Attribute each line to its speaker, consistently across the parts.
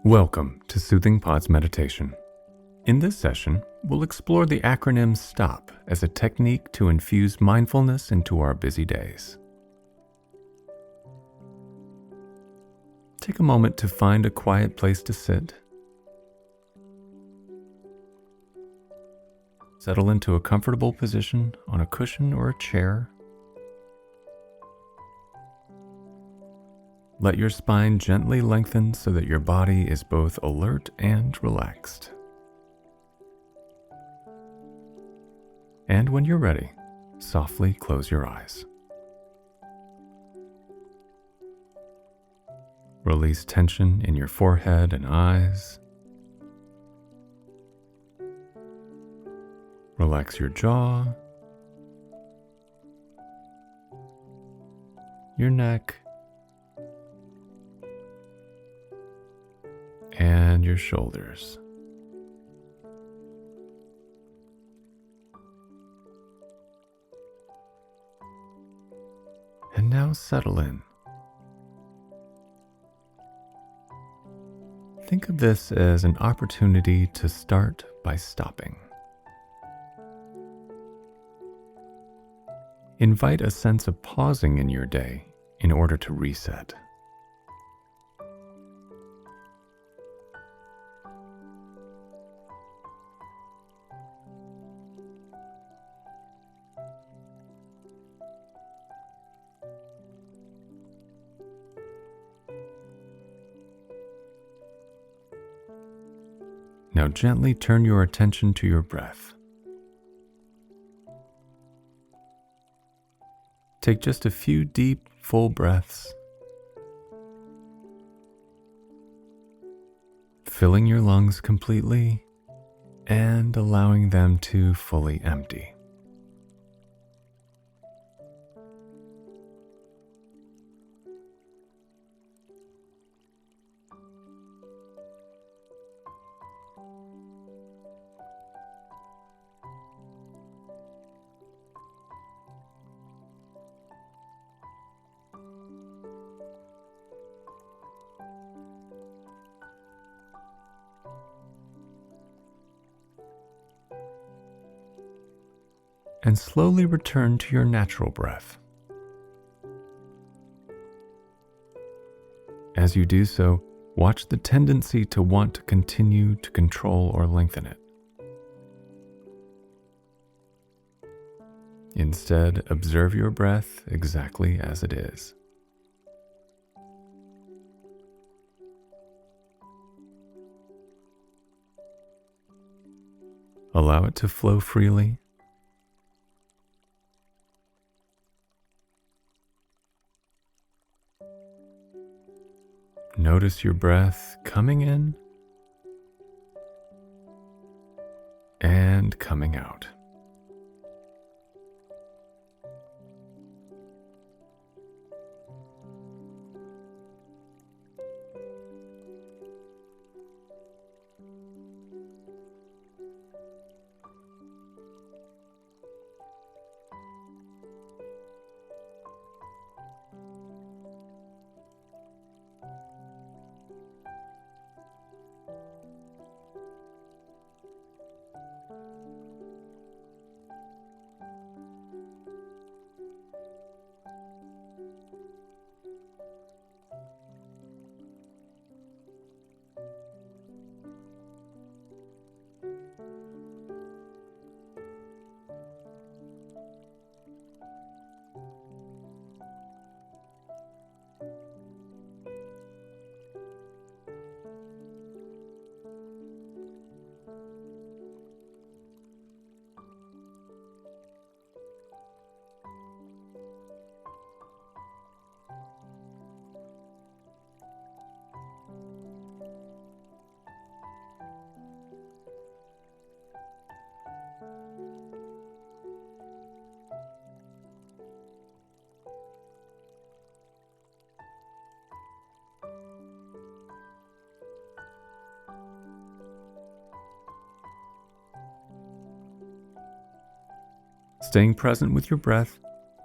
Speaker 1: Welcome to Soothing Pods Meditation. In this session, we'll explore the acronym STOP as a technique to infuse mindfulness into our busy days. Take a moment to find a quiet place to sit. Settle into a comfortable position on a cushion or a chair. Let your spine gently lengthen so that your body is both alert and relaxed. And when you're ready, softly close your eyes. Release tension in your forehead and eyes. Relax your jaw, your neck, and your shoulders. And now settle in. Think of this as an opportunity to start by stopping. Invite a sense of pausing in your day in order to reset. Now gently turn your attention to your breath. Take just a few deep, full breaths, filling your lungs completely and allowing them to fully empty. And slowly return to your natural breath. As you do so, watch the tendency to want to continue to control or lengthen it. Instead, observe your breath exactly as it is. Allow it to flow freely. Notice your breath coming in and coming out. Staying present with your breath,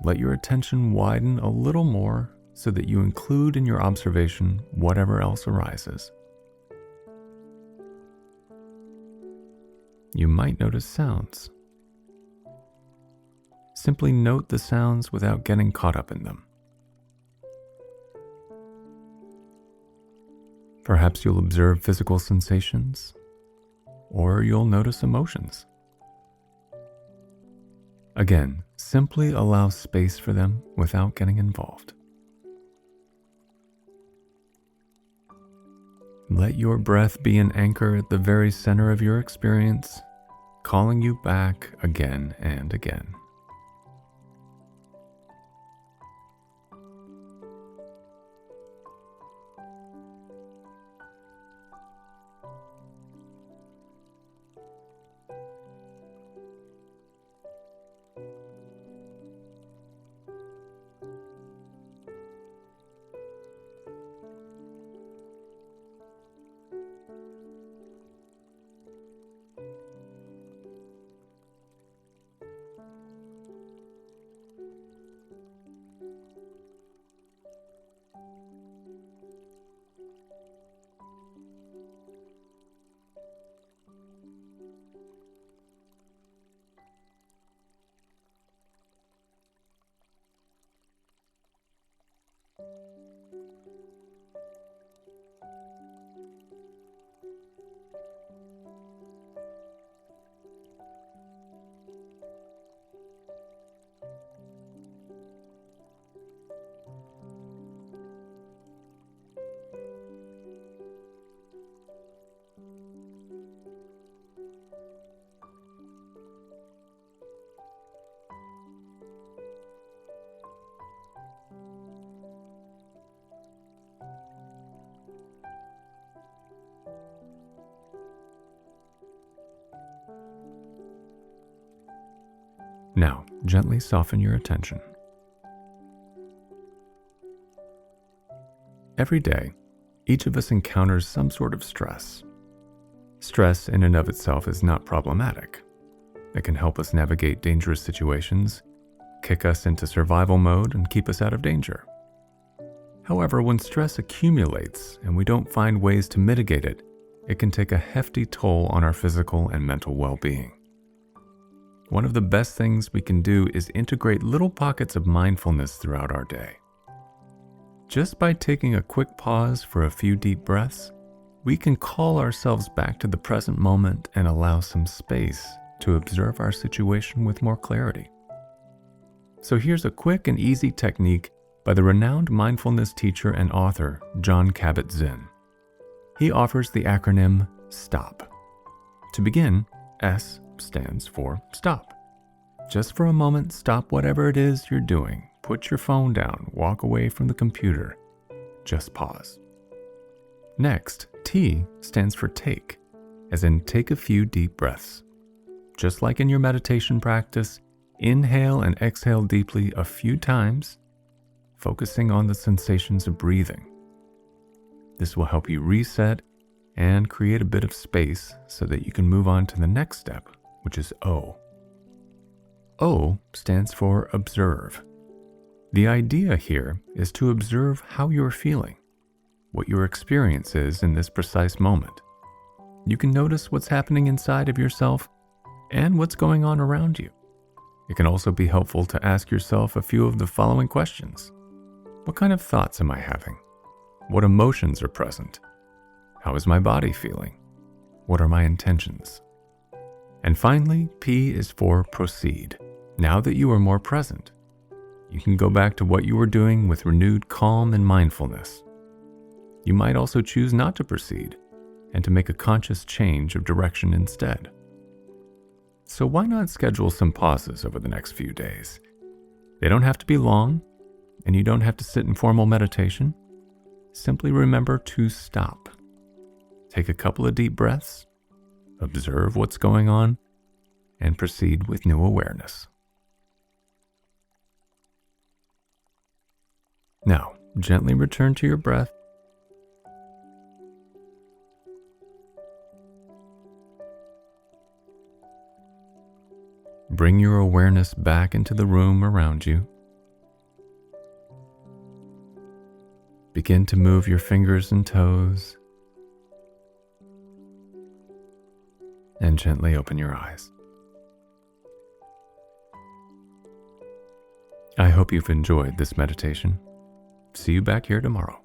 Speaker 1: let your attention widen a little more so that you include in your observation whatever else arises. You might notice sounds. Simply note the sounds without getting caught up in them. Perhaps you'll observe physical sensations, or you'll notice emotions. Again, simply allow space for them without getting involved. Let your breath be an anchor at the very center of your experience, calling you back again and again. Now, gently soften your attention. Every day, each of us encounters some sort of stress. Stress in and of itself is not problematic. It can help us navigate dangerous situations, kick us into survival mode, and keep us out of danger. However, when stress accumulates and we don't find ways to mitigate it, it can take a hefty toll on our physical and mental well-being. One of the best things we can do is integrate little pockets of mindfulness throughout our day. Just by taking a quick pause for a few deep breaths, we can call ourselves back to the present moment and allow some space to observe our situation with more clarity. So here's a quick and easy technique by the renowned mindfulness teacher and author Jon Kabat-Zinn. He offers the acronym STOP. To begin, S stands for stop. Just for a moment, stop whatever it is you're doing. Put your phone down, walk away from the computer. Just pause. Next, T stands for take, as in take a few deep breaths. Just like in your meditation practice, inhale and exhale deeply a few times, focusing on the sensations of breathing. This will help you reset and create a bit of space so that you can move on to the next step, which is O. O stands for observe. The idea here is to observe how you're feeling, what your experience is in this precise moment. You can notice what's happening inside of yourself and what's going on around you. It can also be helpful to ask yourself a few of the following questions. What kind of thoughts am I having? What emotions are present? How is my body feeling? What are my intentions? And finally, P is for proceed. Now that you are more present, you can go back to what you were doing with renewed calm and mindfulness. You might also choose not to proceed and to make a conscious change of direction instead. So why not schedule some pauses over the next few days? They don't have to be long, and you don't have to sit in formal meditation. Simply remember to stop. Take a couple of deep breaths, observe what's going on, and proceed with new awareness. Now, gently return to your breath. Bring your awareness back into the room around you. Begin to move your fingers and toes, and gently open your eyes. I hope you've enjoyed this meditation. See you back here tomorrow.